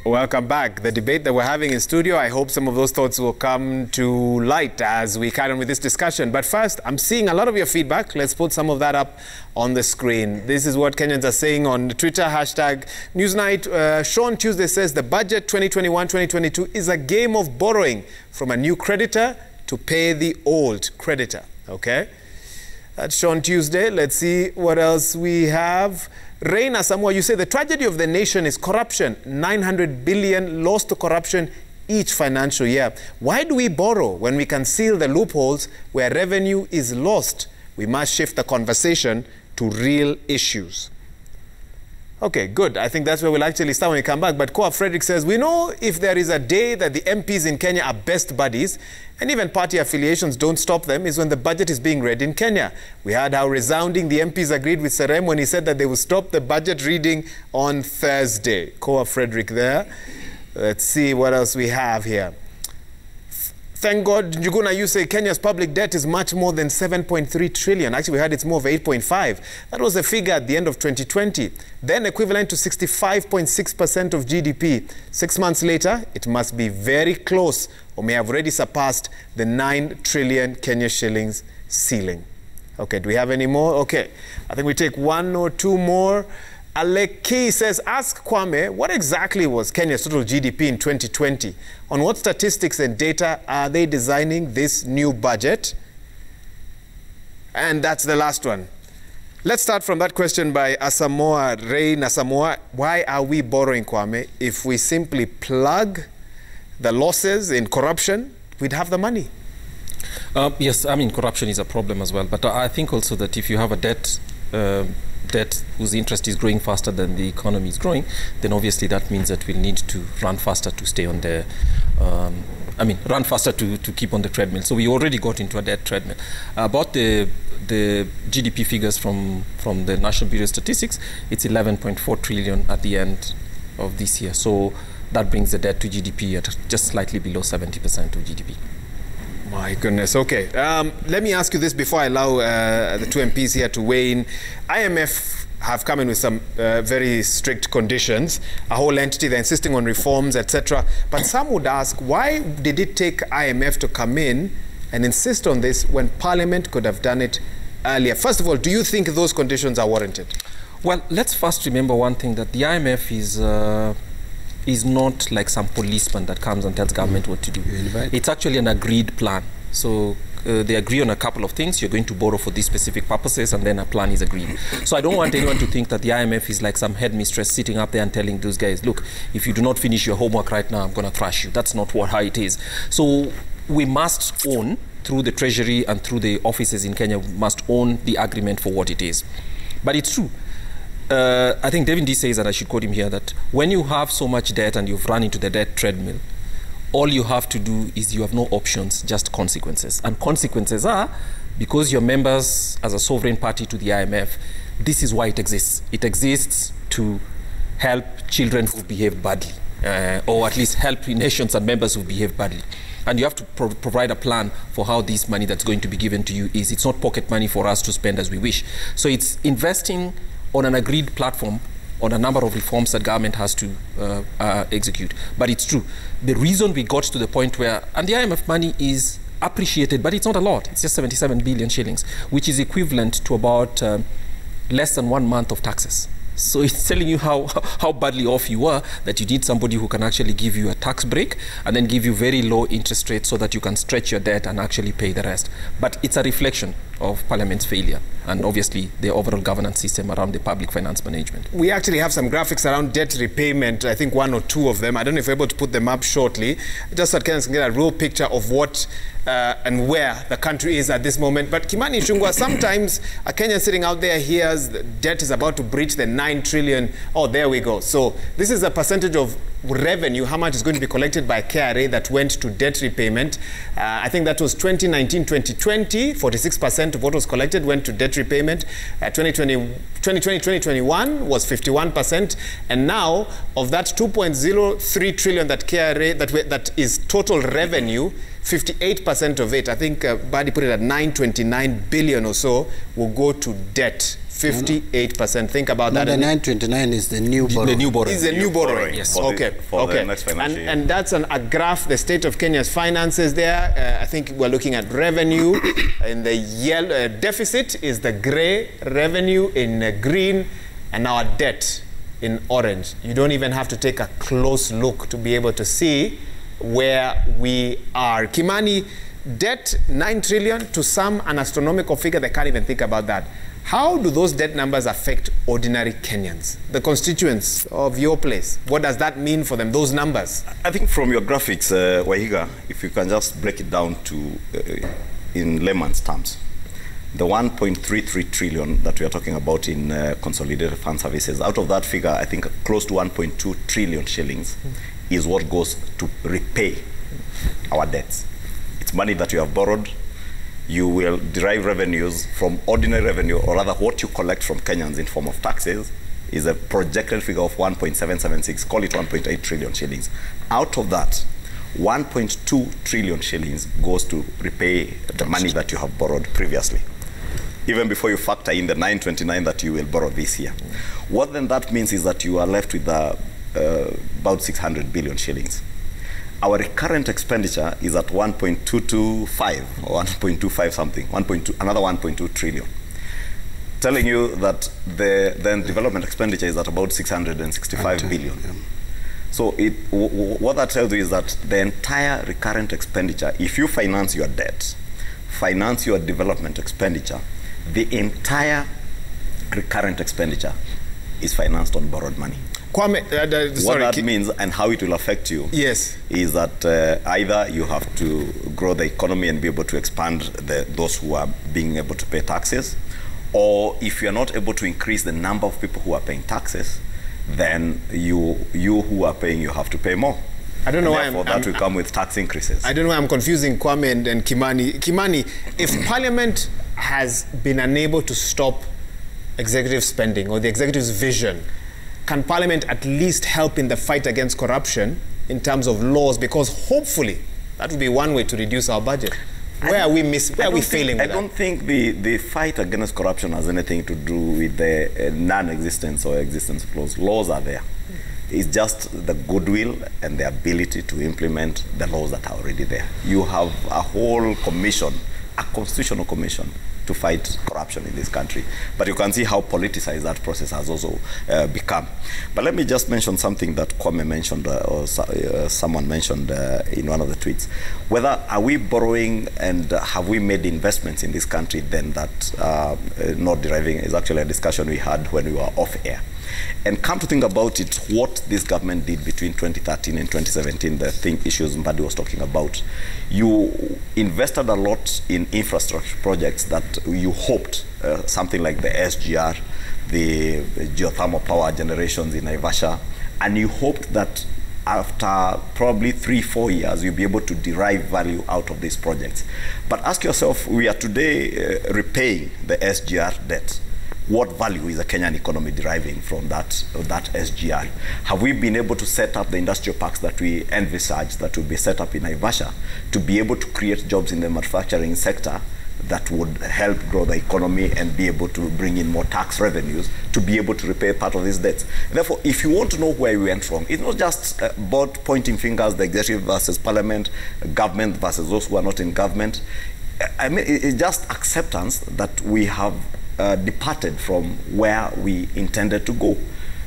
Welcome back. The debate that we're having in studio, I hope some of those thoughts will come to light as we carry on with this discussion. But first, I'm seeing a lot of your feedback. Let's put some of that up on the screen. This is what Kenyans are saying on Twitter, hashtag Newsnight. Sean Tuesday says the budget 2021-2022 is a game of borrowing from a new creditor to pay the old creditor. Okay? That's Sean Tuesday. Let's see what else we have. Reina Samoa, you say the tragedy of the nation is corruption. 900 billion lost to corruption each financial year. Why do we borrow when we can seal the loopholes where revenue is lost? We must shift the conversation to real issues. Okay, good. I think that's where we'll actually start when we come back. But Koa Frederick says, we know if there is a day that the MPs in Kenya are best buddies, and even party affiliations don't stop them, is when the budget is being read in Kenya. We heard how resounding the MPs agreed with Serem when he said that they will stop the budget reading on Thursday. Koa Frederick there. Let's see what else we have here. Thank God, Njuguna, you say Kenya's public debt is much more than 7.3 trillion. Actually, we heard it's more of 8.5. That was the figure at the end of 2020. Then equivalent to 65.6% of GDP. 6 months later, it must be very close or may have already surpassed the 9 trillion Kenya shillings ceiling. Okay, do we have any more? Okay, I think we take one or two more. Aleki says, ask Kwame, what exactly was Kenya's total GDP in 2020? On what statistics and data are they designing this new budget? And that's the last one. Let's start from that question by Asamoah, Ray Nasamoah. Why are we borrowing, Kwame? If we simply plug the losses in corruption, we'd have the money. Yes, I mean, corruption is a problem as well. But I think also that if you have a debt whose interest is growing faster than the economy is growing, then obviously that means that we'll need to run faster to stay on the, run faster to keep on the treadmill. So we already got into a debt treadmill. About the GDP figures from the National Bureau of Statistics, it's 11.4 trillion at the end of this year. So that brings the debt to GDP at just slightly below 70% of GDP. My goodness. Okay. Let me ask you this before I allow the two MPs here to weigh in. IMF have come in with some very strict conditions, a whole entity, they're insisting on reforms, etc. But some would ask, why did it take IMF to come in and insist on this when Parliament could have done it earlier? First of all, do you think those conditions are warranted? Well, let's first remember one thing, that the IMF is not like some policeman that comes and tells government what to do. It's actually an agreed plan. So they agree on a couple of things. You're going to borrow for these specific purposes, and then a plan is agreed. So I don't want anyone to think that the IMF is like some headmistress sitting up there and telling those guys, look, if you do not finish your homework right now, I'm going to thrash you. That's not how it is. So we must own, through the Treasury and through the offices in Kenya, we must own the agreement for what it is. But it's true. I think David D says, and I should quote him here, that when you have so much debt and you've run into the debt treadmill, all you have to do is you have no options, just consequences. And consequences are, because you're members as a sovereign party to the IMF, this is why it exists. It exists to help children who behave badly, or at least help nations and members who behave badly. And you have to provide a plan for how this money that's going to be given to you is. It's not pocket money for us to spend as we wish. So it's investing on an agreed platform on a number of reforms that government has to execute. But it's true. The reason we got to the point where, and the IMF money is appreciated, but it's not a lot. It's just 77 billion shillings, which is equivalent to about less than 1 month of taxes. So it's telling you how badly off you are, that you need somebody who can actually give you a tax break and then give you very low interest rates so that you can stretch your debt and actually pay the rest. But it's a reflection of Parliament's failure and obviously the overall governance system around the public finance management. We actually have some graphics around debt repayment, I think 1 or 2 of them. I don't know if we're able to put them up shortly, just so that Kenyans can get a real picture of what and where the country is at this moment. But Kimani Ichung'wah, sometimes a Kenyan sitting out there hears the debt is about to breach the 9 trillion. Oh, there we go. So this is a percentage of revenue, how much is going to be collected by KRA that went to debt repayment. I think that was 2019-2020, 46% of what was collected went to debt repayment. 2020-2021 was 51%. And now, of that 2.03 trillion that KRA, that is total revenue, 58% of it, I think Badi put it at 929 billion or so, will go to debt 58%. Think about that. The 929 is the new borrowing. The new borrowing. Is the new borrowing. Yes. For the next financial year. And that's a graph, the state of Kenya's finances there. I think we're looking at revenue. In the yellow, deficit is the gray, revenue in green, and our debt in orange. You don't even have to take a close look to be able to see where we are. Kimani, debt 9 trillion, to some an astronomical figure. They can't even think about that. How do those debt numbers affect ordinary Kenyans, the constituents of your place? What does that mean for them, those numbers? I think from your graphics, Wahiga, if you can just break it down to, in layman's terms, the 1.33 trillion that we are talking about in consolidated fund services, out of that figure, I think close to 1.2 trillion shillings is what goes to repay our debts. It's money that you have borrowed. You will derive revenues from ordinary revenue, or rather what you collect from Kenyans in form of taxes is a projected figure of 1.776, call it 1.8 trillion shillings. Out of that, 1.2 trillion shillings goes to repay the money that you have borrowed previously, even before you factor in the 929 that you will borrow this year. What then that means is that you are left with about 600 billion shillings. Our recurrent expenditure is at 1.225 or 1.25 something, another 1.2 trillion. Telling you that the then development expenditure is at about 665 billion. Yeah. So what that tells you is that the entire recurrent expenditure, if you finance your debt, finance your development expenditure, the entire recurrent expenditure is financed on borrowed money. Kwame, what that means and how it will affect you is that either you have to grow the economy and be able to expand those who are being able to pay taxes, or if you are not able to increase the number of people who are paying taxes, then you who are paying, you have to pay more. I don't know why that will come with tax increases. I don't know why I'm confusing Kwame and Kimani. Kimani, if Parliament has been unable to stop executive spending or the executive's vision, can Parliament at least help in the fight against corruption in terms of laws? Because hopefully that would be one way to reduce our budget. Where are we failing with that? I don't think the fight against corruption has anything to do with the non-existence or existence of laws. Laws are there. It's just the goodwill and the ability to implement the laws that are already there. You have a whole commission, a constitutional commission, to fight corruption in this country. But you can see how politicized that process has also become. But let me just mention something that Kwame mentioned, or someone mentioned in one of the tweets. Whether are we borrowing and have we made investments in this country then that not deriving is actually a discussion we had when we were off air. And come to think about it, what this government did between 2013 and 2017, the issues Mbadi was talking about, you invested a lot in infrastructure projects that you hoped, something like the SGR, the geothermal power generations in Naivasha, and you hoped that after probably 3-4 years, you'll be able to derive value out of these projects. But ask yourself, we are today repaying the SGR debt. What value is the Kenyan economy deriving from that SGR? Have we been able to set up the industrial parks that we envisage that will be set up in Naivasha to be able to create jobs in the manufacturing sector that would help grow the economy and be able to bring in more tax revenues to be able to repay part of these debts? Therefore, if you want to know where we went wrong, it's not just about pointing fingers, the executive versus parliament, government versus those who are not in government. I mean, it's just acceptance that we have departed from where we intended to go.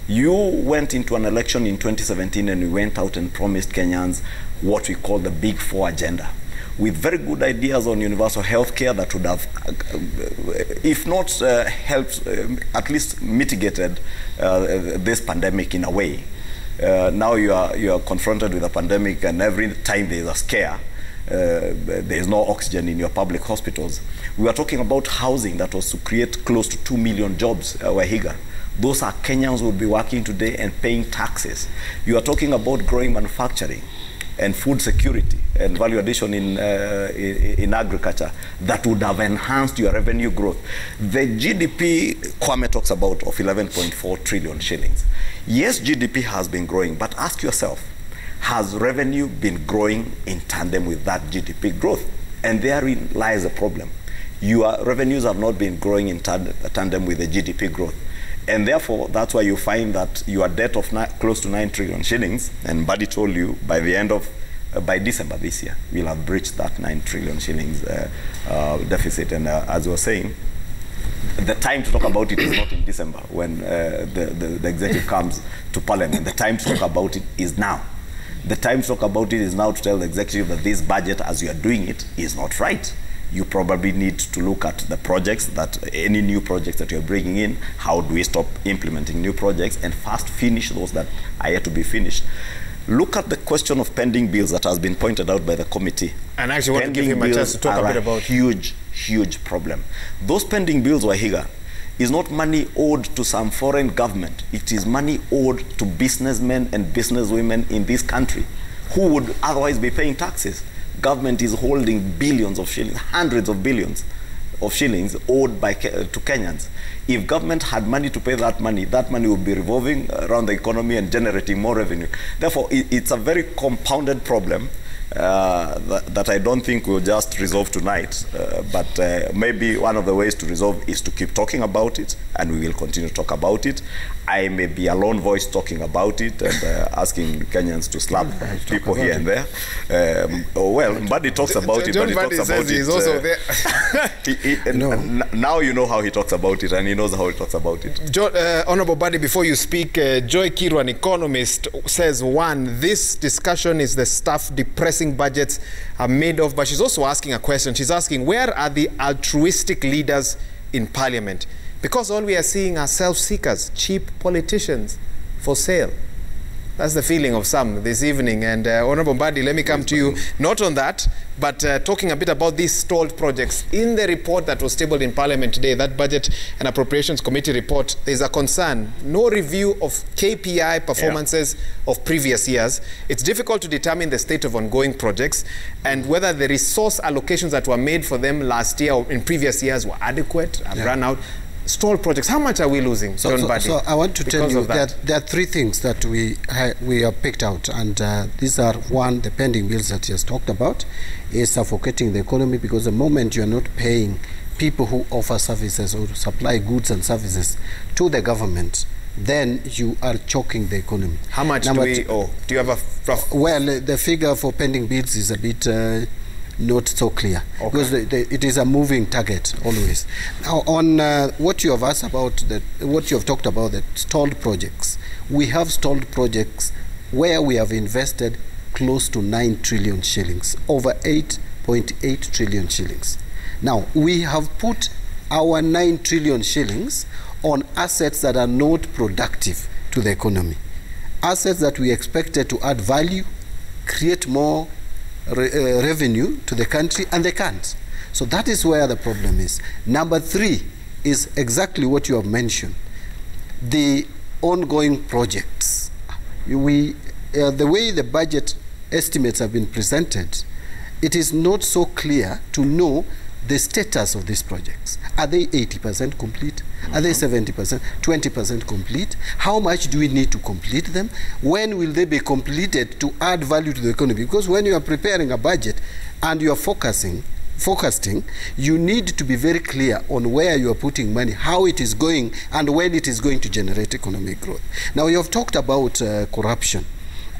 You went into an election in 2017 and we went out and promised Kenyans what we call the Big Four agenda, with very good ideas on universal health care that would have, if not helped, at least mitigated this pandemic in a way. Now you are confronted with a pandemic, and every time there is a scare, there is no oxygen in your public hospitals. We are talking about housing that was to create close to 2 million jobs, Wahiga. Those are Kenyans who will be working today and paying taxes. You are talking about growing manufacturing and food security and value addition in agriculture that would have enhanced your revenue growth. The GDP Kwame talks about of 11.4 trillion shillings. Yes, GDP has been growing, but ask yourself, has revenue been growing in tandem with that GDP growth? And therein lies a problem. Your revenues have not been growing in tandem with the GDP growth. And therefore, that's why you find that your debt of close to 9 trillion shillings, and Buddy told you by the end of, by December this year, we'll have breached that 9 trillion shillings deficit. And as you were saying, the time to talk about it is not in December when the executive comes to Parliament. The time to talk about it is now. The time to talk about it is now to tell the executive that this budget, as you are doing it, is not right. You probably need to look at the projects, that any new projects that you're bringing in, how do we stop implementing new projects and first finish those that are yet to be finished. Look at the question of pending bills that has been pointed out by the committee. And I actually want to give him a chance to talk a bit about huge problem. Those pending bills, Wahiga, is not money owed to some foreign government. It is money owed to businessmen and businesswomen in this country who would otherwise be paying taxes. Government is holding billions of shillings, hundreds of billions of shillings owed to Kenyans. If government had money to pay that money would be revolving around the economy and generating more revenue. Therefore, it's a very compounded problem that I don't think we'll just resolve tonight. But maybe one of the ways to resolve is to keep talking about it, and we will continue to talk about it. I may be a lone voice talking about it and asking Kenyans to slap people here and there. Well, Buddy talks about it, but he talks about it. He's also there. Now you know how he talks about it, and he knows how he talks about it. Honorable Buddy, before you speak, Joy Kiru, an economist, says, one, this discussion is the stuff depressing budgets are made of, but she's also asking a question. She's asking, where are the altruistic leaders in Parliament? Because all we are seeing are self-seekers, cheap politicians for sale. That's the feeling of some this evening. And Honorable Buddy, let me come to you, not on that, but talking a bit about these stalled projects. In the report that was tabled in Parliament today, that Budget and Appropriations Committee report, there's a concern. No review of KPI performances of previous years. It's difficult to determine the state of ongoing projects and whether the resource allocations that were made for them last year or in previous years were adequate, have run out. Stalled projects, how much are we losing, John Buddy? So I want to tell you that there are three things that we have picked out, and these are, one, the pending bills that you just talked about is suffocating the economy, because the moment you are not paying people who offer services or supply goods and services to the government, then you are choking the economy. How much do we owe? Do you have a rough? Well, the figure for pending bills is a bit not so clear, because it is a moving target always. Now, on what you have asked about, what you have talked about, the stalled projects, we have stalled projects where we have invested close to 9 trillion shillings, over 8.8 trillion shillings. Now, we have put our 9 trillion shillings on assets that are not productive to the economy, assets that we expected to add value, create more revenue to the country, and they can't. So that is where the problem is. Number three is exactly what you have mentioned, the ongoing projects. The way the budget estimates have been presented, it is not so clear to know the status of these projects. Are they 80% complete? Are they 70%, 20% complete? How much do we need to complete them? When will they be completed to add value to the economy? Because when you are preparing a budget and you are forecasting, you need to be very clear on where you are putting money, how it is going, and when it is going to generate economic growth. Now, you have talked about corruption.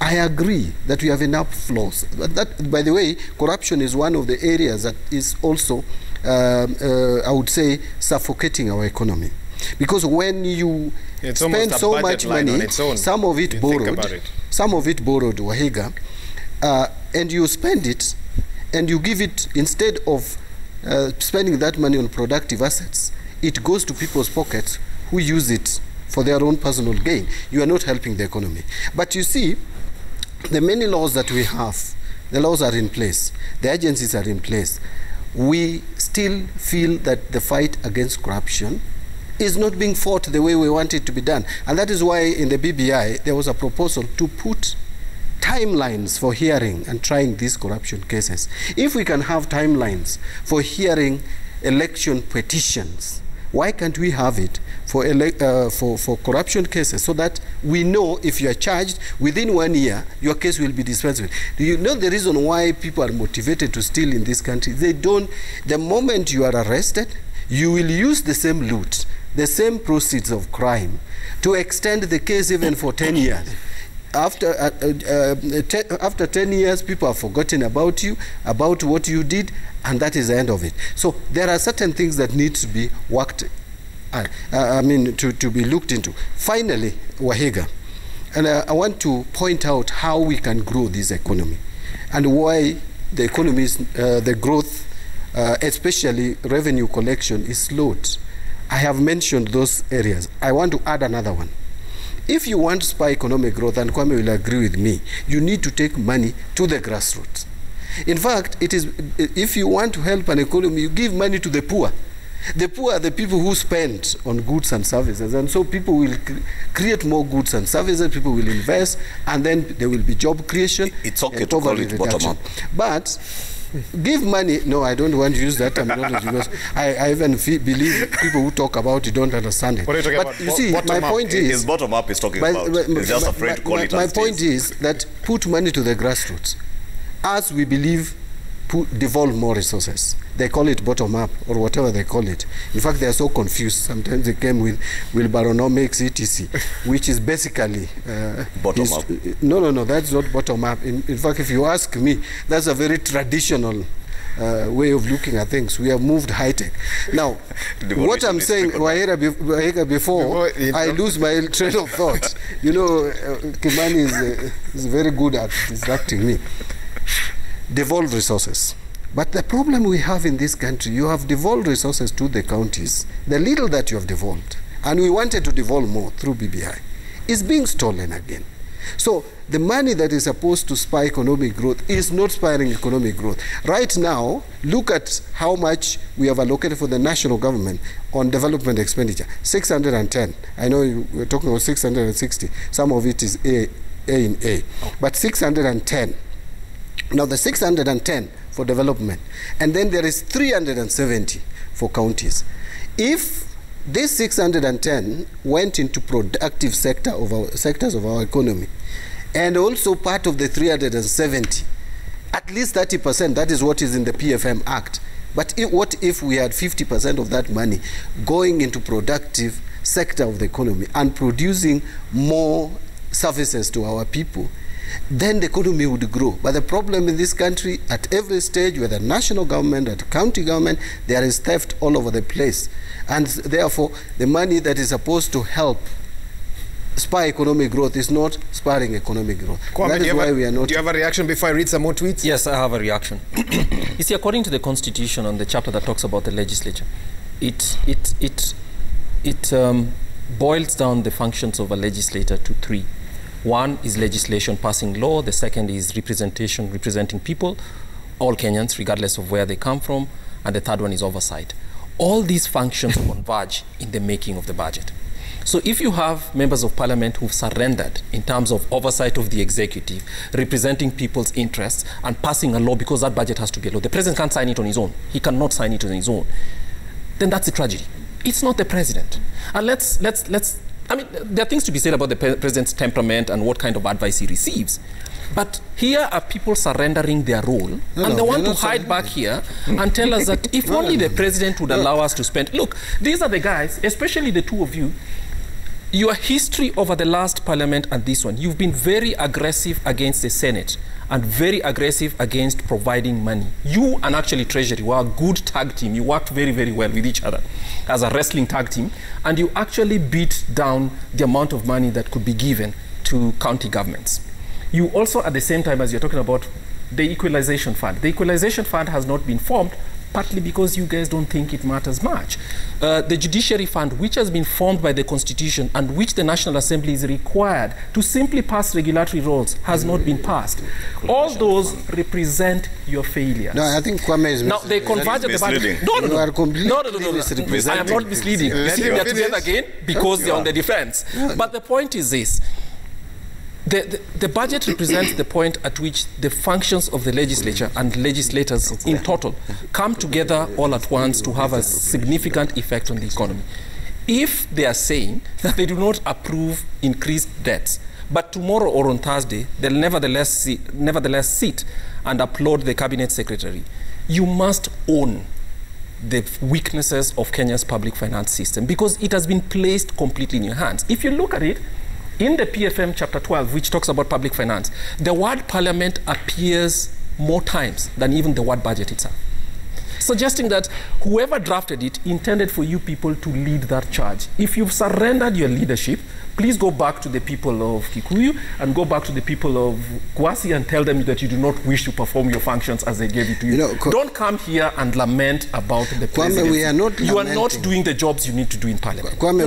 I agree that we have enough flaws. But that, by the way, corruption is one of the areas that is also, I would say, suffocating our economy. Because when you spend so much money, some of it borrowed, Wahiga, and you spend it, and you give it, instead of spending that money on productive assets, it goes to people's pockets who use it for their own personal gain. You are not helping the economy. But you see, the many laws that we have, the laws are in place, the agencies are in place. We still feel that the fight against corruption is not being fought the way we want it to be done. And that is why in the BBI, there was a proposal to put timelines for hearing and trying these corruption cases. If we can have timelines for hearing election petitions, Why can't we have it for corruption cases, so that we know if you are charged within 1 year, your case will be dispensed with? Do you know the reason why people are motivated to steal in this country? They don't. The moment you are arrested, you will use the same loot, the same proceeds of crime, to extend the case even for 10 years. After 10 years, people have forgotten about you, about what you did, and that is the end of it. So there are certain things that need to be worked, to be looked into. Finally, Wahiga, and I want to point out how we can grow this economy, and why the economy is, the growth, especially revenue collection, is slowed. I have mentioned those areas. I want to add another one. If you want to spur economic growth, and Kwame will agree with me, you need to take money to the grassroots. In fact, it is, if you want to help an economy, you give money to the poor. The poor are the people who spend on goods and services, and so people will create more goods and services, people will invest, and then there will be job creation. It's okay to call it bottom up. But give money. No, I don't want to use that terminology, because I even believe people who talk about it don't understand it. What are you talking but about? You see, my point is... His bottom up is talking about. He's just afraid to call it My as point is that put money to the grassroots. As we believe, devolve more resources. They call it bottom up, or whatever they call it. In fact, they are so confused. Sometimes they came with Wilbaronomics, etc., which is basically... bottom up. No, that's not bottom up. In fact, if you ask me, that's a very traditional way of looking at things. We have moved high-tech. Now, what I'm saying, Wahira, before I lose my train of thought, you know, Kimani is very good at distracting me. Devolve resources. But the problem we have in this country, you have devolved resources to the counties. The little that you have devolved, and we wanted to devolve more through BBI, is being stolen again. So the money that is supposed to spur economic growth is not spurring economic growth. Right now, look at how much we have allocated for the national government on development expenditure. 610. I know you were talking about 660. Some of it is A in A. But 610. Now the 610 for development, and then there is 370 for counties. If this 610 went into productive sectors of our economy, and also part of the 370, at least 30%, that is what is in the PFM Act. But what if we had 50% of that money going into productive sector of the economy and producing more services to our people? Then the economy would grow. But the problem in this country, at every stage, whether national government, at county government, there is theft all over the place. And therefore, the money that is supposed to help spur economic growth is not spurring economic growth. Kwame, that is why we are not... Do you have a reaction before I read some more tweets? Yes, I have a reaction. You see, according to the Constitution, on the chapter that talks about the legislature, it boils down the functions of a legislator to three. One is legislation, passing law. The second is representation, representing people, all Kenyans, regardless of where they come from. And the third one is oversight. All these functions converge in the making of the budget. So if you have members of parliament who've surrendered in terms of oversight of the executive, representing people's interests, and passing a law because that budget has to be a law, the president can't sign it on his own. He cannot sign it on his own. Then that's a tragedy. It's not the president. And I mean, there are things to be said about the president's temperament and what kind of advice he receives. But here are people surrendering their role, and they want to hide back here and tell us that if only the president would allow us to spend. Look, these are the guys, especially the two of you, your history over the last parliament and this one, you've been very aggressive against the Senate and very aggressive against providing money. You and actually Treasury were a good tag team. You worked very, very well with each other as a wrestling tag team, and you actually beat down the amount of money that could be given to county governments. You also, at the same time as you're talking about the equalization fund, the equalization fund has not been formed, partly because you guys don't think it matters much. The judiciary fund, which has been formed by the Constitution and which the National Assembly is required to simply pass regulatory laws, has not been passed. All those represent your failures. No, I think Kwame is now they converge at the budget. No. I am not misleading. You see, they're together again because they're on the defense. But the point is this. The budget represents the point at which the functions of the legislature and legislators in total come together all at once to have a significant effect on the economy. If they are saying that they do not approve increased debts, but tomorrow or on Thursday, they'll nevertheless sit and applaud the cabinet secretary, you must own the weaknesses of Kenya's public finance system, because it has been placed completely in your hands. If you look at it, in the PFM chapter 12, which talks about public finance, the word parliament appears more times than even the word budget itself, suggesting that whoever drafted it intended for you people to lead that charge. If you've surrendered your leadership, please go back to the people of Kikuyu and go back to the people of Kwasi and tell them that you do not wish to perform your functions as they gave it to you. Don't come here and lament about the presidency. We are not you are not doing the jobs you need to do in parliament. Can I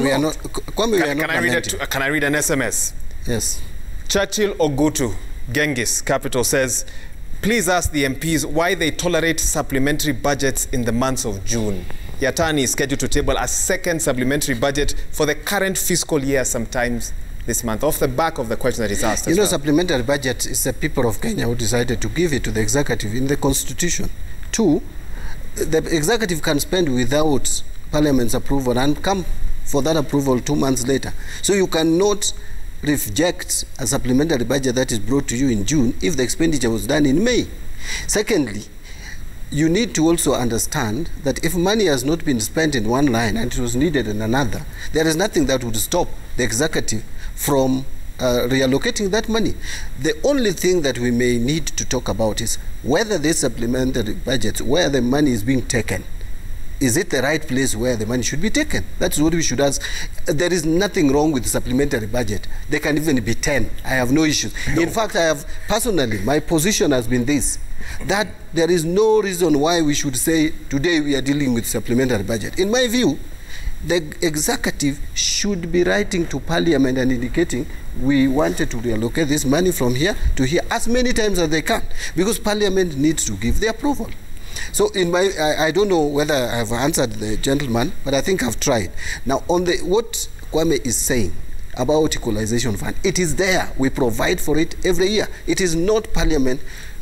read an SMS? Yes. Churchill Ogutu, Genghis Capital, says, please ask the MPs why they tolerate supplementary budgets in the months of June. Yatani is scheduled to table a second supplementary budget for the current fiscal year sometimes this month, off the back of the question that is asked. You know, supplementary budget is the people of Kenya who decided to give it to the executive in the constitution. 2, the executive can spend without parliament's approval and come for that approval 2 months later. So you cannot reject a supplementary budget that is brought to you in June if the expenditure was done in May. Secondly, you need to also understand that if money has not been spent in one line and it was needed in another, there is nothing that would stop the executive from reallocating that money. The only thing that we may need to talk about is whether this supplementary budget, where the money is being taken, is it the right place where the money should be taken? That's what we should ask. There is nothing wrong with the supplementary budget. They can even be 10. I have no issues. No. In fact, I have personally, my position has been this, that there is no reason why we should say today we are dealing with supplementary budget. In my view, the executive should be writing to parliament and indicating we wanted to reallocate this money from here to here as many times as they can, because parliament needs to give the approval. So in my, I don't know whether I have answered the gentleman, but I think I've tried. Now on the, what Kwame is saying about equalization fund, it is there. We provide for it every year. It is not parliament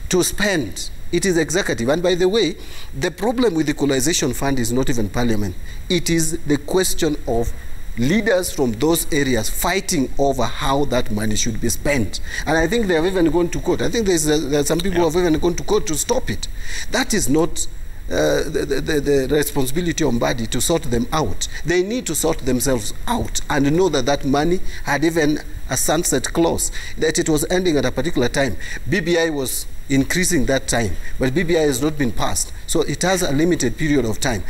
to spend. It is executive. And by the way, the problem with equalization fund is not even parliament. It is the question of leaders from those areas fighting over how that money should be spent. And I think they have even gone to court. I think there are some people who have even gone to court to stop it. That is not the responsibility on body to sort them out. They need to sort themselves out and know that that money had even a sunset clause, that it was ending at a particular time. BBI was increasing that time, but BBI has not been passed. So it has a limited period of time.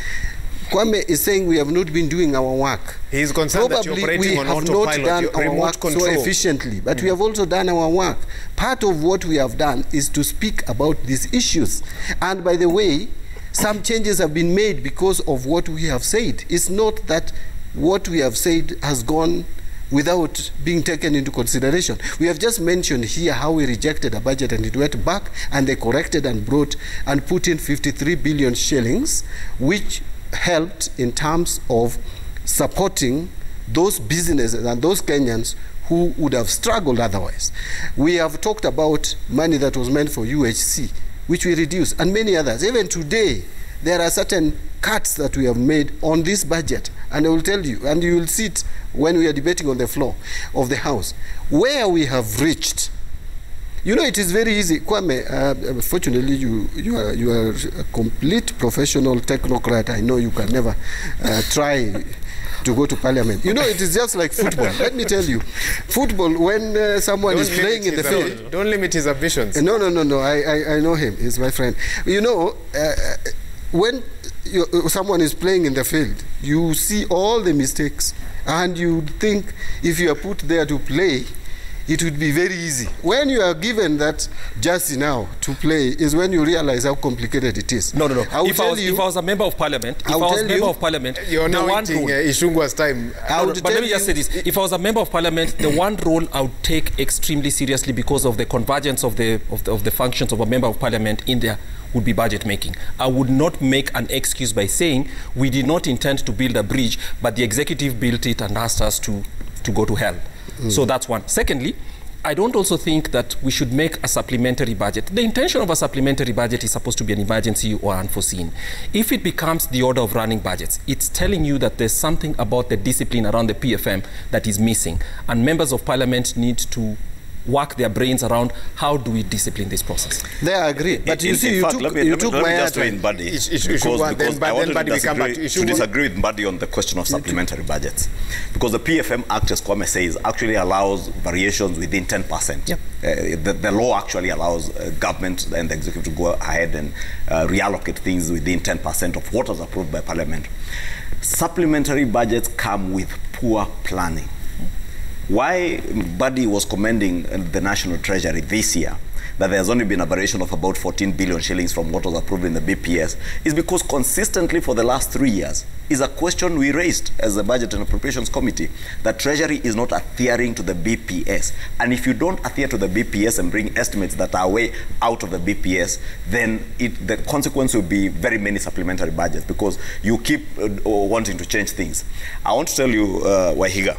Kwame is saying we have not been doing our work. He is concerned that you're operating on autopilot, we have not done our work so efficiently, but we have also done our work. Part of what we have done is to speak about these issues. And by the way, some changes have been made because of what we have said. It's not that what we have said has gone without being taken into consideration. We have just mentioned here how we rejected a budget and it went back and they corrected and brought and put in 53 billion shillings, which helped in terms of supporting those businesses and those Kenyans who would have struggled otherwise. We have talked about money that was meant for UHC, which we reduced, and many others. Even today, there are certain cuts that we have made on this budget, and I will tell you, and you will see it when we are debating on the floor of the House, where we have reached. You know, it is very easy. Kwame, fortunately, you are a complete professional technocrat. I know you can never try to go to parliament. You know, it is just like football. Let me tell you. Football, when someone is playing in the field. Don't limit his ambitions. No. I know him. He's my friend. You know, when someone is playing in the field, you see all the mistakes. And you think if you are put there to play, it would be very easy. When you are given that jersey now to play is when you realize how complicated it is. No. If I was a member of parliament, you're now eating Ishungwa's time. But let me just say this. If I was a member of parliament, the one role I would take extremely seriously because of the convergence of the functions of a member of parliament in there would be budget making. I would not make an excuse by saying we did not intend to build a bridge, but the executive built it and asked us to go to hell. So that's one. Secondly, I don't also think that we should make a supplementary budget. The intention of a supplementary budget is supposed to be an emergency or unforeseen. If it becomes the order of running budgets, it's telling you that there's something about the discipline around the PFM that is missing. And members of parliament need to work their brains around how do we discipline this process. They agree. But you see, let me just join Buddy. Because I want to disagree with Buddy on the question of supplementary budgets. Because the PFM Act, as Kwame says, actually allows variations within 10%. Yep. The law actually allows government and the executive to go ahead and reallocate things within 10% of what was approved by Parliament. Supplementary budgets come with poor planning. Why Buddy was commending the National Treasury this year that there's only been a variation of about 14 billion shillings from what was approved in the BPS is because consistently for the last 3 years is a question we raised as the Budget and Appropriations Committee that Treasury is not adhering to the BPS. And if you don't adhere to the BPS and bring estimates that are way out of the BPS, then the consequence will be very many supplementary budgets because you keep wanting to change things. I want to tell you, Wahiga,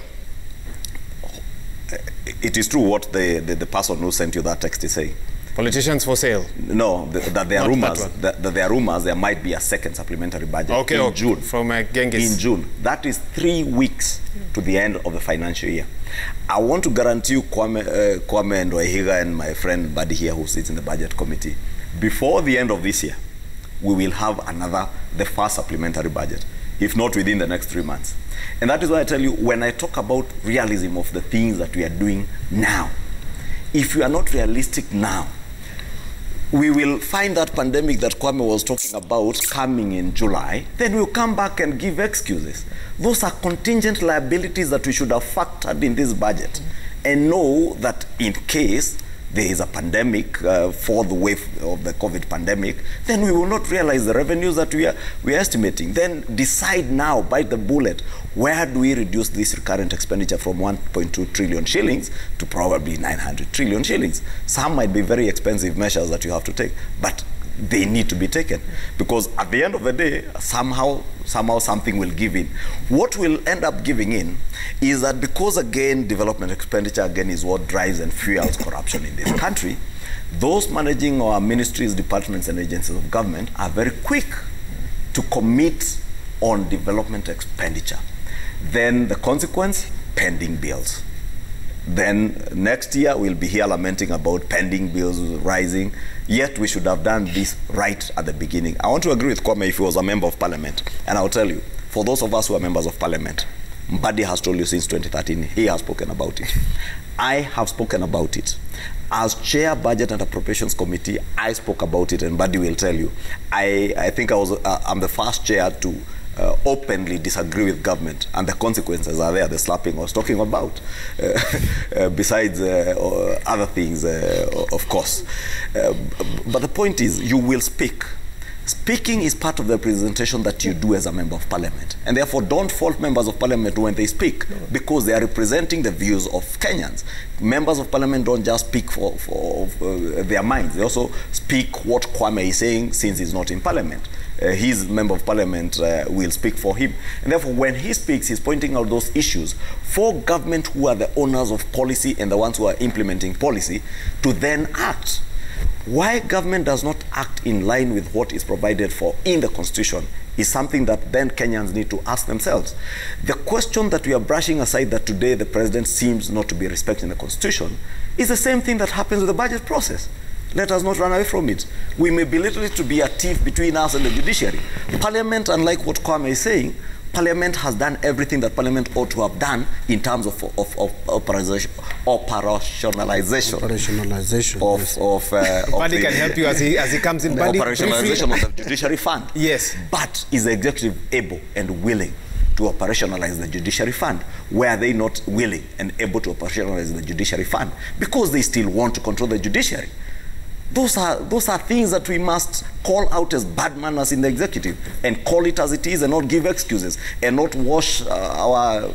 it is true what the person who sent you that text is saying. Politicians for sale? No, that there are rumors. That there are rumors there might be a second supplementary budget in June. From Genghis. In June. That is 3 weeks to the end of the financial year. I want to guarantee you, Kwame and Wahiga and my friend Buddy here who sits in the budget committee, before the end of this year, we will have the first supplementary budget, if not within the next 3 months. And that is why I tell you, when I talk about realism of the things that we are doing now, if you are not realistic now, we will find that pandemic that Kwame was talking about coming in July, then we'll come back and give excuses. Those are contingent liabilities that we should have factored in this budget and know that in case there is a pandemic, fourth wave of the COVID pandemic, then we will not realize the revenues that we are estimating. Then decide now, bite the bullet, where do we reduce this recurrent expenditure from 1.2 trillion shillings to probably 900 trillion shillings. Some might be very expensive measures that you have to take, but they need to be taken because at the end of the day, somehow something will give in. What will end up giving in is that because again, development expenditure again is what drives and fuels corruption in this country, those managing our ministries, departments and agencies of government are very quick to commit on development expenditure. Then the consequence, pending bills. Then next year we'll be here lamenting about pending bills rising, yet we should have done this right at the beginning. I want to agree with Kwame if he was a member of parliament, and I'll tell you, for those of us who are members of parliament, Mbadi has told you since 2013, he has spoken about it. I have spoken about it. As chair Budget and Appropriations Committee, I spoke about it, and Mbadi will tell you. I think I'm the first chair to openly disagree with government, and the consequences are there, the slapping I was talking about, besides other things, of course. But the point is, you will speak. Speaking is part of the representation that you do as a member of parliament, and therefore don't fault members of parliament when they speak, because they are representing the views of Kenyans. Members of parliament don't just speak for their minds, they also speak what Kwame is saying since he's not in parliament. His member of parliament will speak for him. And therefore, when he speaks, he's pointing out those issues for government who are the owners of policy and the ones who are implementing policy to then act. Why government does not act in line with what is provided for in the Constitution is something that then Kenyans need to ask themselves. The question that we are brushing aside, that today the president seems not to be respecting the Constitution, is the same thing that happens with the budget process. Let us not run away from it. We may belittle it to be a tiff between us and the judiciary. Parliament, unlike what Kwame is saying, Parliament has done everything that Parliament ought to have done in terms of operationalization. Buddy can help you as he comes in. Operationalization of the judiciary fund. Yes. But is the executive able and willing to operationalize the judiciary fund? Were they not willing and able to operationalize the judiciary fund? Because they still want to control the judiciary. Those are things that we must call out as bad manners in the executive and call it as it is and not give excuses and not wash our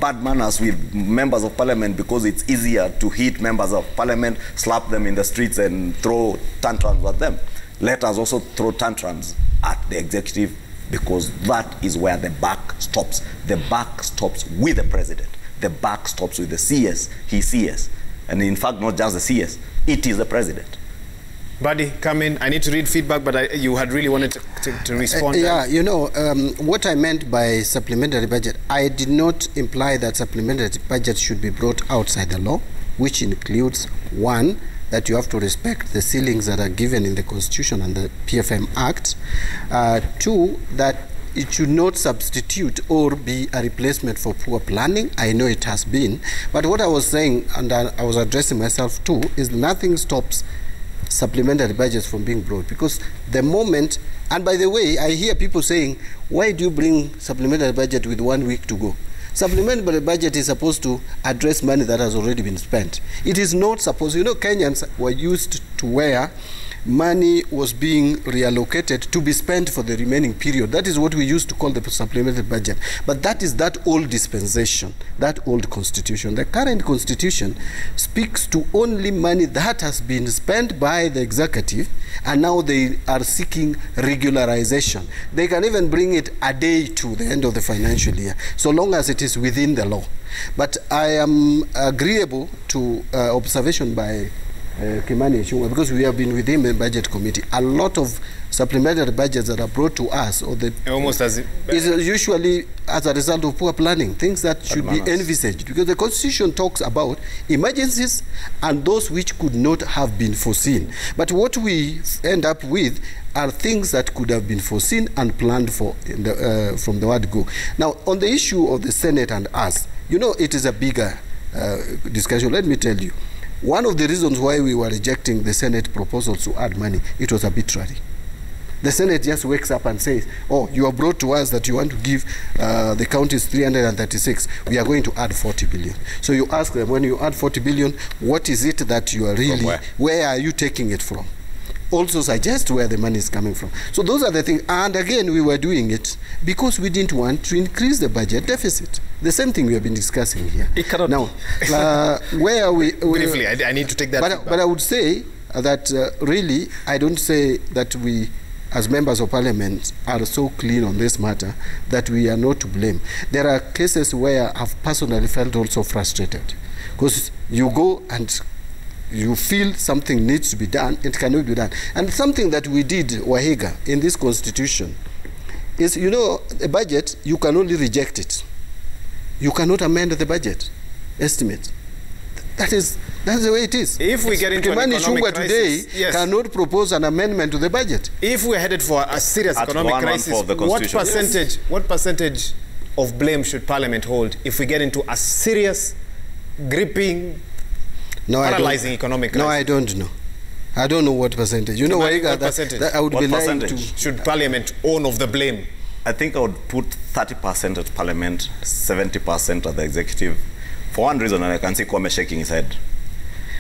bad manners with members of parliament because it's easier to hit members of parliament, slap them in the streets and throw tantrums at them. Let us also throw tantrums at the executive because that is where the buck stops. The buck stops with the president. The buck stops with the CS, his CS. And in fact, not just the CS, it is the president. Buddy, come in. I need to read feedback, but you had really wanted to respond. Yeah, you know, what I meant by supplementary budget, I did not imply that supplementary budget should be brought outside the law, which includes, one, that you have to respect the ceilings that are given in the Constitution and the PFM Act. Two, that it should not substitute or be a replacement for poor planning. I know it has been. But what I was saying, and I was addressing myself too, is nothing stops supplementary budgets from being brought, because the moment, and by the way, I hear people saying, why do you bring supplementary budget with 1 week to go? Supplementary budget is supposed to address money that has already been spent. It is not supposed, you know, Kenyans were used to where money was being reallocated to be spent for the remaining period. That is what we used to call the supplementary budget. But that is that old dispensation, that old constitution. The current constitution speaks to only money that has been spent by the executive, and now they are seeking regularization. They can even bring it a day to the end of the financial year, so long as it is within the law. But I am agreeable to observation by Kimani Ichung'wah, because we have been with him in budget committee. A lot of supplementary budgets that are brought to us, or the almost as is usually as a result of poor planning, things that should be envisaged, because the Constitution talks about emergencies and those which could not have been foreseen. But what we end up with are things that could have been foreseen and planned for in the, from the word go. Now, on the issue of the Senate and us, you know, it is a bigger discussion. Let me tell you. One of the reasons why we were rejecting the Senate proposals to add money, it was arbitrary. The Senate just wakes up and says, oh, you have brought to us that you want to give the counties 336, we are going to add 40 billion. So you ask them, when you add 40 billion, what is it that you are really, where are you taking it from? Also suggest where the money is coming from. So those are the things. And again, we were doing it because we didn't want to increase the budget deficit. The same thing we have been discussing here. It cannot now, where are we? Briefly, I need to take that. But I would say that really, I don't say that we, as members of parliament, are so clean on this matter that we are not to blame. There are cases where I've personally felt also frustrated, because you go and you feel something needs to be done, it cannot be done. And something that we did, Wahiga, in this constitution, is, you know, a budget, you can only reject it. You cannot amend the budget estimate. That's the way it is. If we get into an economic crisis, today cannot propose an amendment to the budget. If we're headed for a serious economic crisis, what percentage of blame should Parliament hold if we get into a serious, gripping, paralyzing economic crisis? No, I don't know. I don't know what percentage. You know, that I would be lying to. Should Parliament own of the blame? I think I would put 30% at Parliament, 70% at the executive. For one reason, and I can see Kwame shaking his head.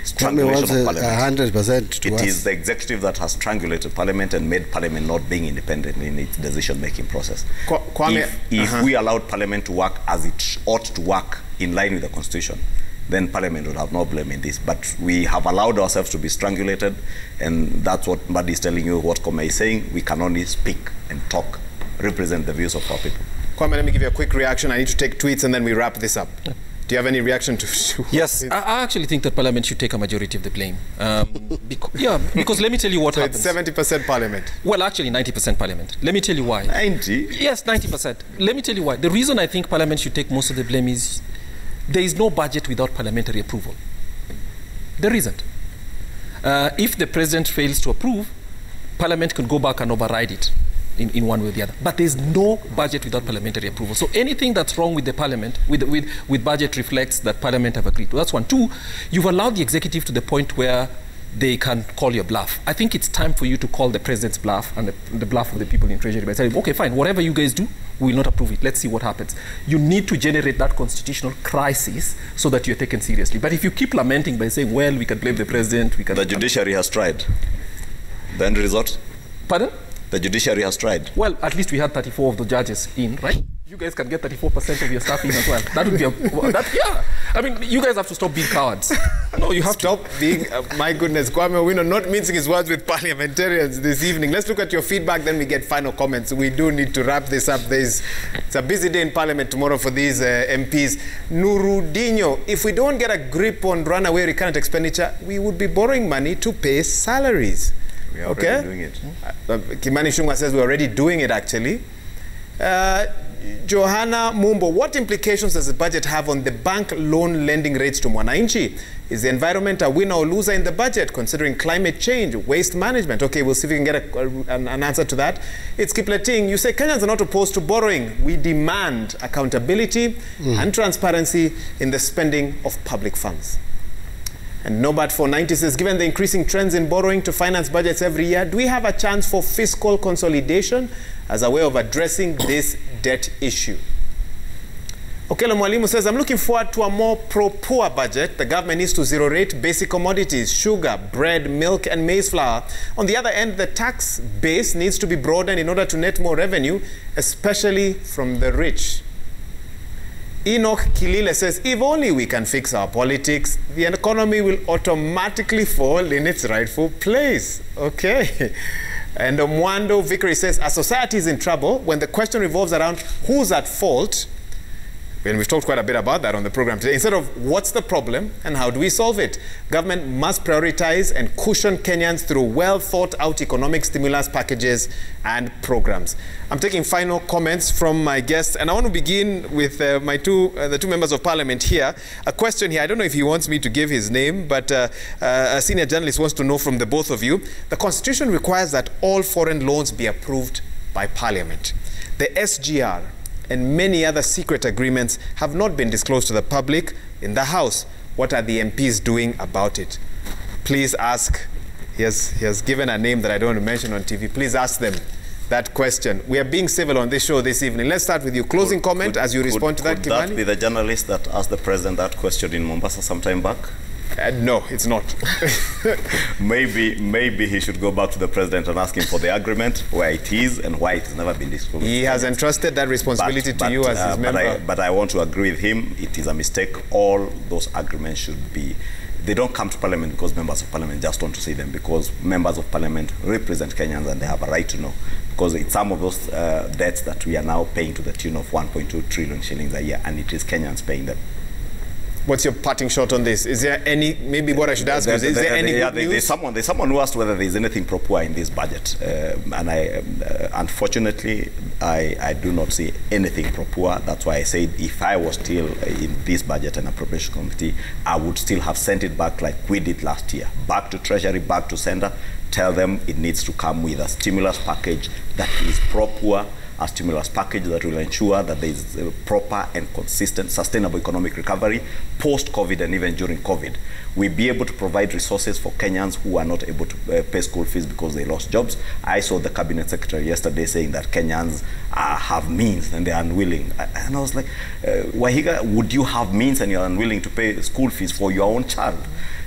Strangulation of Parliament. 100% to us. It is the executive that has strangulated Parliament and made Parliament not being independent in its decision-making process. Kwame, if we allowed Parliament to work as it ought to work in line with the Constitution, then Parliament would have no blame in this. But we have allowed ourselves to be strangulated, and that's what Mbadi is telling you, what Kwame is saying. We can only speak and talk, represent the views of our people. Kwame, let me give you a quick reaction. I need to take tweets and then we wrap this up. Do you have any reaction to Yes, I actually think that Parliament should take a majority of the blame. Because let me tell you what happens. So it's 70% Parliament. Well, actually 90% Parliament. Let me tell you why. 90? Yes, 90%. Let me tell you why. The reason I think Parliament should take most of the blame is there is no budget without parliamentary approval. There isn't. If the president fails to approve, Parliament can go back and override it in one way or the other. But there's no budget without parliamentary approval. So anything that's wrong with the Parliament, with budget, reflects that Parliament have agreed. That's one. Two, you've allowed the executive to the point where they can call your bluff. I think it's time for you to call the president's bluff and the bluff of the people in Treasury by saying, okay, fine, whatever you guys do, we will not approve it. Let's see what happens. You need to generate that constitutional crisis so that you're taken seriously. But if you keep lamenting by saying, well, we can blame the president, we can... The judiciary has tried. The end result? Pardon? The judiciary has tried. Well, at least we had 34 of the judges in, right? you guys can get 34% of your staff in as well. That would be yeah. I mean, you guys have to stop being cowards. No, you have to. Stop being, my goodness, Kwame Owino not mincing his words with parliamentarians this evening. Let's look at your feedback, then we get final comments. We do need to wrap this up. It's a busy day in Parliament tomorrow for these MPs. Nurudinho, if we don't get a grip on runaway recurrent expenditure, we would be borrowing money to pay salaries. We are already doing it. Kimani Ichung'wah says we're already doing it, actually. Johanna Mumbo, what implications does the budget have on the bank loan lending rates to Mwananchi? Is the environment a winner or loser in the budget, considering climate change, waste management? Okay, we'll see if we can get an answer to that. It's Kipleting. You say Kenyans are not opposed to borrowing. We demand accountability and transparency in the spending of public funds. And Nobat490 says, given the increasing trends in borrowing to finance budgets every year, do we have a chance for fiscal consolidation as a way of addressing this debt issue? Okelo Mwalimu says, I'm looking forward to a more pro-poor budget. The government needs to zero-rate basic commodities, sugar, bread, milk, and maize flour. On the other end, the tax base needs to be broadened in order to net more revenue, especially from the rich. Enoch Kilile says, if only we can fix our politics, the economy will automatically fall in its rightful place. Okay. And Omwando Vickery says, a society is in trouble when the question revolves around who's at fault. And we've talked quite a bit about that on the program today. Instead of what's the problem and how do we solve it, government must prioritize and cushion Kenyans through well-thought-out economic stimulus packages and programs. I'm taking final comments from my guests, and I want to begin with the two members of parliament here. A question here, I don't know if he wants me to give his name, but a senior journalist wants to know from the both of you. The Constitution requires that all foreign loans be approved by parliament. The SGR and many other secret agreements have not been disclosed to the public in the House. What are the MPs doing about it? Please ask. He has given a name that I don't want to mention on TV. Please ask them that question. We are being civil on this show this evening. Let's start with you. Closing comment as you respond to that, Kimani. Could that be the journalist that asked the president that question in Mombasa some time back? No, it's not. maybe he should go back to the president and ask him for the agreement, where it is and why it has never been disclosed. He has entrusted that responsibility to you as his member. But I want to agree with him. It is a mistake. All those agreements should be... They don't come to parliament because members of parliament just want to see them, because members of parliament represent Kenyans and they have a right to know. Because it's some of those debts that we are now paying to the tune of 1.2 trillion shillings a year, and it is Kenyans paying them. What's your parting shot on this? Is there any, maybe what I should ask is there any good news? There's someone who asked whether there's anything pro-poor in this budget. And unfortunately, I do not see anything pro-poor. That's why I said if I was still in this budget and appropriation committee, I would still have sent it back like we did last year. Back to Treasury, back to Center. Tell them it needs to come with a stimulus package that is pro-poor, a stimulus package that will ensure that there is a proper and consistent, sustainable economic recovery post-COVID and even during COVID. We'll be able to provide resources for Kenyans who are not able to pay school fees because they lost jobs. I saw the cabinet secretary yesterday saying that Kenyans have means and they're unwilling. And I was like, Wahiga, would you have means and you're unwilling to pay school fees for your own child?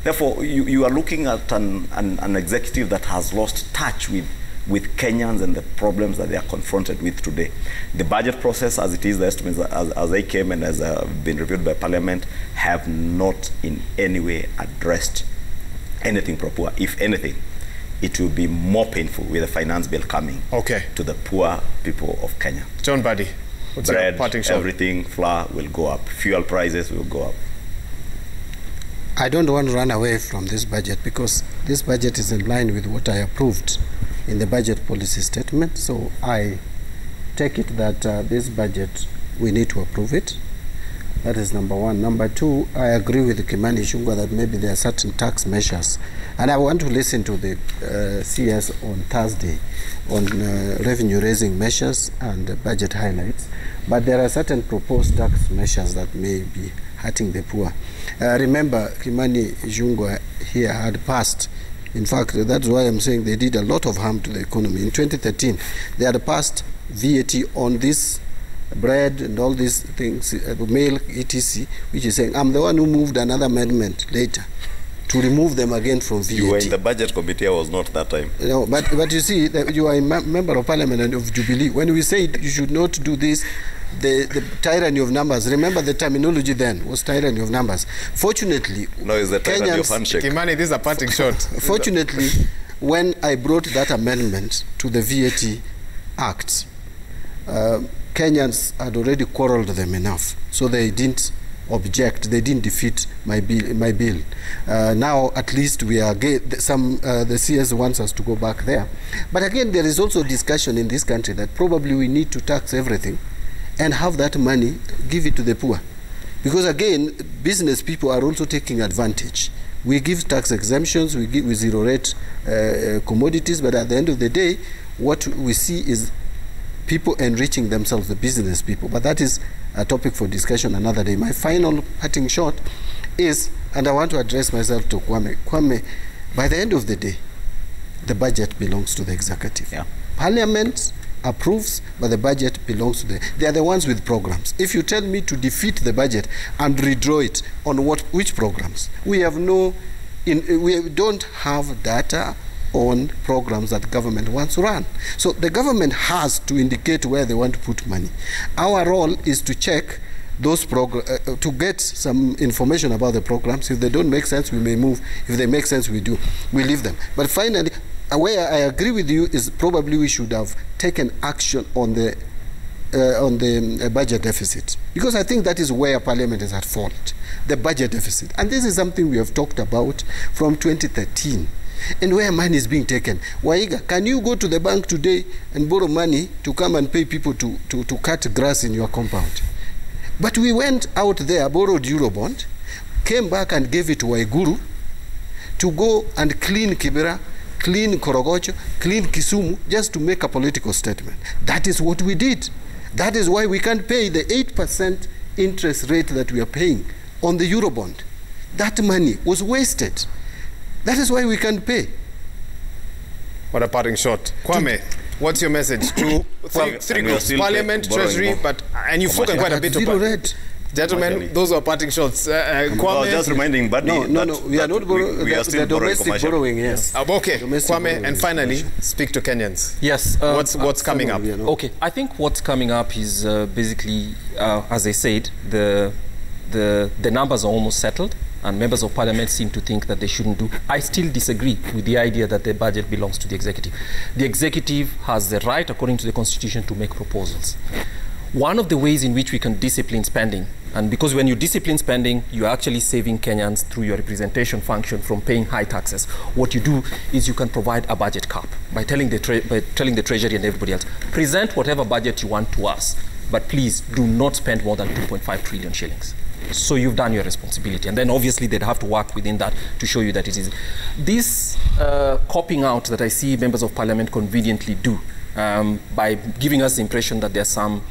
Therefore, you are looking at an executive that has lost touch with Kenyans and the problems that they are confronted with today. The budget process, as it is, the estimates as they came and as been reviewed by Parliament, have not in any way addressed anything pro-poor. If anything, it will be more painful with the finance bill coming to the poor people of Kenya. John Buddy, what's your parting shot? Everything, flour will go up, fuel prices will go up. I don't want to run away from this budget because this budget is in line with what I approved in the budget policy statement. So I take it that this budget, we need to approve it. That is number one. Number two, I agree with Kimani Ichung'wah that maybe there are certain tax measures. And I want to listen to the CS on Thursday on revenue raising measures and budget highlights. But there are certain proposed tax measures that may be hurting the poor. Remember, Kimani Ichung'wah here had passed. In fact, that's why I'm saying they did a lot of harm to the economy. In 2013, they had passed VAT on this bread and all these things, milk, etc., which is saying, I'm the one who moved another amendment later to remove them again from VAT. You were in the budget committee, I was not that time. No, but you see, you are a member of parliament and of Jubilee. When we say you should not do this, the tyranny of numbers. Remember the terminology then was tyranny of numbers. Fortunately, no, it's the tyranny of handshake. Kimani, this is a parting shot. Fortunately, when I brought that amendment to the VAT Act, Kenyans had already quarreled them enough, so they didn't object. They didn't defeat my bill. Now, at least we are the CS wants us to go back there. But again, there is also discussion in this country that probably we need to tax everything and have that money, give it to the poor. Because again, business people are also taking advantage. We give tax exemptions, we zero rate commodities, but at the end of the day, what we see is people enriching themselves, the business people. But that is a topic for discussion another day. My final parting shot is, and I want to address myself to Kwame. Kwame, by the end of the day, the budget belongs to the executive. Yeah. Parliament approves, but the budget belongs to they are the ones with programs. If you tell me to defeat the budget and redraw it on which programs? We have we don't have data on programs that government wants to run. So the government has to indicate where they want to put money. Our role is to check those to get some information about the programs. If they don't make sense, we may move. If they make sense, we leave them. But finally, where I agree with you is probably we should have taken action on the budget deficit, because I think that is where Parliament is at fault, the budget deficit. And this is something we have talked about from 2013. And where money is being taken. Waiga, can you go to the bank today and borrow money to come and pay people to cut grass in your compound? But we went out there, borrowed Eurobond, came back and gave it to Uhuru to go and clean Kibera, clean Korogocho, clean Kisumu, just to make a political statement. That is what we did. That is why we can't pay the 8% interest rate that we are paying on the Eurobond. That money was wasted. That is why we can't pay. What a parting shot. Kwame, what's your message to three groups, Parliament, Treasury, and you've spoken quite a bit about Gentlemen, those are parting shots. Kwame, just reminding, but no, we are not borrowing. We are still domestic borrowing, yes. Okay, Domestic Kwame, borrowing, and finally, speak to Kenyans. Yes. What's coming up? Okay, I think what's coming up is basically, as I said, the numbers are almost settled, and members of Parliament seem to think that they shouldn't do. I still disagree with the idea that the budget belongs to the executive. The executive has the right, according to the Constitution, to make proposals. One of the ways in which we can discipline spending, and because when you discipline spending, you're actually saving Kenyans through your representation function from paying high taxes. What you do is you can provide a budget cap by telling the Treasury and everybody else, present whatever budget you want to us, but please do not spend more than 2.5 trillion shillings. So you've done your responsibility. And then obviously they'd have to work within that to show you that it is. This copying out that I see members of Parliament conveniently do by giving us the impression that there are some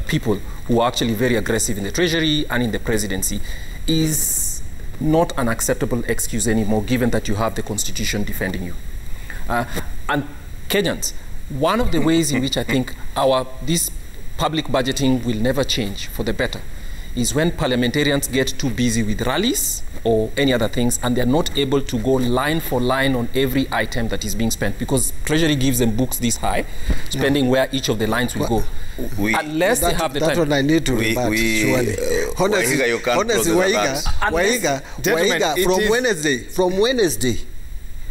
people who are actually very aggressive in the Treasury and in the presidency is not an acceptable excuse anymore, given that you have the Constitution defending you. And Kenyans, one of the ways in which I think this public budgeting will never change for the better is when parliamentarians get too busy with rallies or any other things, and they're not able to go line for line on every item that is being spent, because Treasury gives them books this high, spending where each of the lines will go. Unless they have the time. That's what I need to rebut, surely. Honestly, Waiga, from Wednesday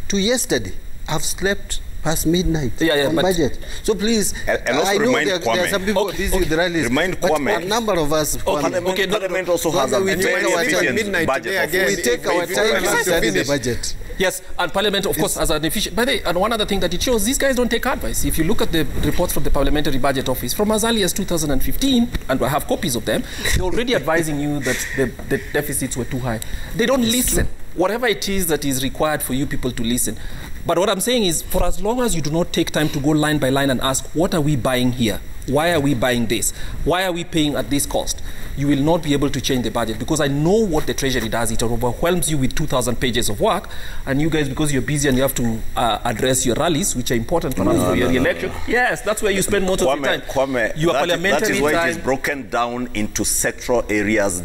to yesterday, I've slept past midnight on budget. So please, I know there are some people busy with the rallies, but a number of us, Parliament also has a very efficient budget. We take our time to study the budget. Yes, and Parliament, of course, has an efficient. But and one other thing that it shows, these guys don't take advice. If you look at the reports from the Parliamentary Budget Office from as early as 2015, and I have copies of them, they're already advising you that the deficits were too high. They don't listen. Whatever it is that is required for you people to listen. But what I'm saying is, for as long as you do not take time to go line by line and ask, what are we buying here? Why are we buying this? Why are we paying at this cost? You will not be able to change the budget, because I know what the Treasury does. It overwhelms you with 2,000 pages of work, and you guys, because you're busy and you have to address your rallies, which are important for us for your election. Yes, that's where you spend most of the time. That is why it is broken down into sectoral areas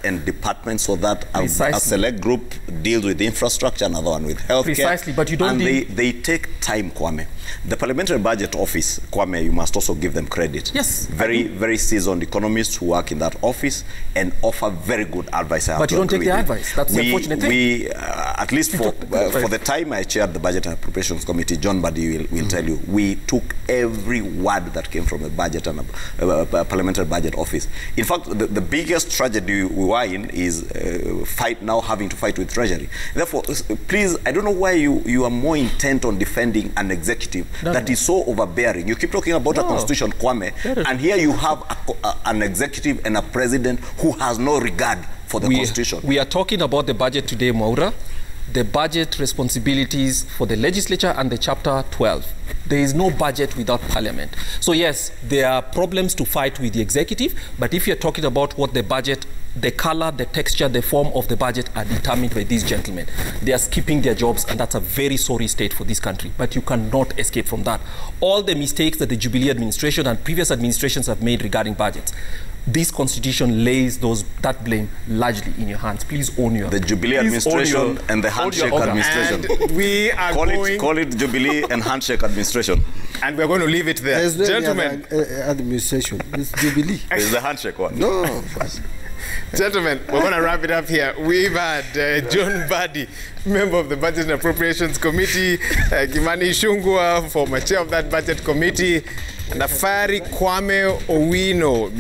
and departments, so that a select group deals with infrastructure, another one with healthcare. Precisely, but you don't. And they take time, Kwame. The Parliamentary Budget Office, Kwame, you must also give them credit. credit. Yes. Very seasoned economists who work in that office and offer very good advice. But you don't take their advice. That's the unfortunate thing. At least for the time I chaired the Budget and Appropriations Committee, John Buddy will tell you, we took every word that came from the budget and parliamentary budget office. In fact, the biggest tragedy we were in is now having to fight with Treasury. Therefore, please, I don't know why you are more intent on defending an executive that is so overbearing. You keep talking about a constitution, Kwame, and here you have an executive and a president who has no regard for the constitution. We are talking about the budget today, Maura. The budget responsibilities for the legislature and the Chapter 12. There is no budget without parliament. So yes, there are problems to fight with the executive, but if you're talking about what the budget, the color, the texture, the form of the budget are determined by these gentlemen. They are skipping their jobs, and that's a very sorry state for this country. But you cannot escape from that. All the mistakes that the Jubilee administration and previous administrations have made regarding budgets, this constitution lays that blame largely in your hands. Please own your... The Jubilee administration and the handshake administration. And we are call it Jubilee and handshake administration. And we're going to leave it there. There's Gentlemen. administration. It's Jubilee. It's the handshake one. No. Gentlemen, we're going to wrap it up here. We've had John Buddy, member of the Budget and Appropriations Committee, Kimani Ichung'wah, former chair of that budget committee, Nafari Kwame Owino,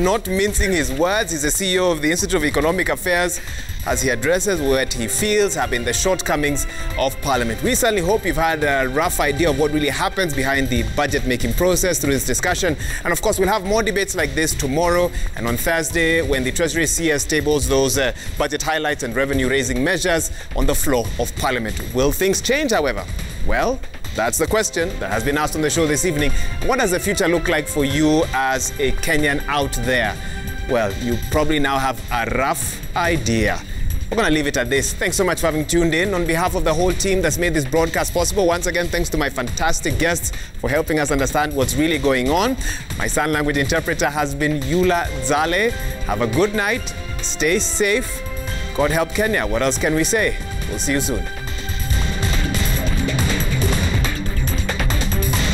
not mincing his words. He's the CEO of the Institute of Economic Affairs, as he addresses what he feels have been the shortcomings of Parliament. We certainly hope you've had a rough idea of what really happens behind the budget-making process through this discussion. And of course, we'll have more debates like this tomorrow and on Thursday when the Treasury CS tables those budget highlights and revenue-raising measures on the floor of Parliament. Will things change, however? Well, that's the question that has been asked on the show this evening. What does the future look like for you as a Kenyan out there? Well, you probably now have a rough idea. We're going to leave it at this. Thanks so much for having tuned in. On behalf of the whole team that's made this broadcast possible, once again, thanks to my fantastic guests for helping us understand what's really going on. My sign language interpreter has been Yula Zale. Have a good night. Stay safe. God help Kenya. What else can we say? We'll see you soon.